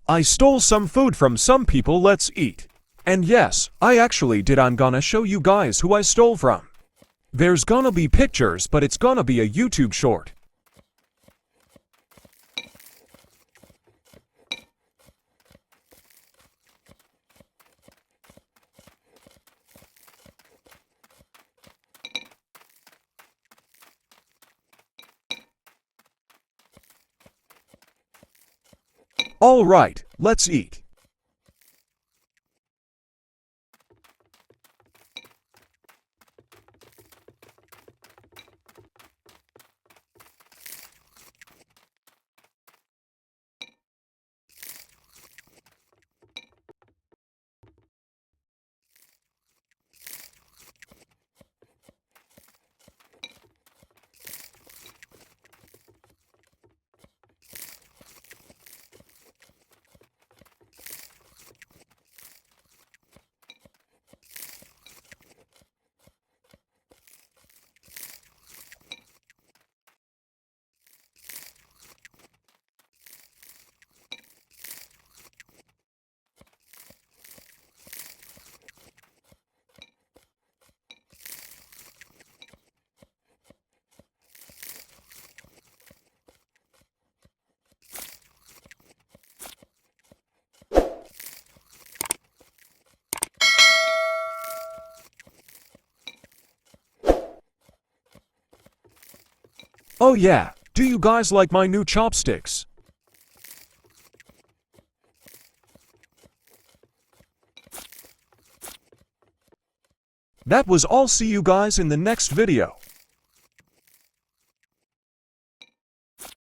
I stole some food from some people, let's eat. And yes, I actually did. I'm gonna show you guys who I stole from. There's gonna be pictures, but it's gonna be a YouTube short. Alright, let's eat. Oh yeah, do you guys like my new chopsticks? That was all. See you guys in the next video.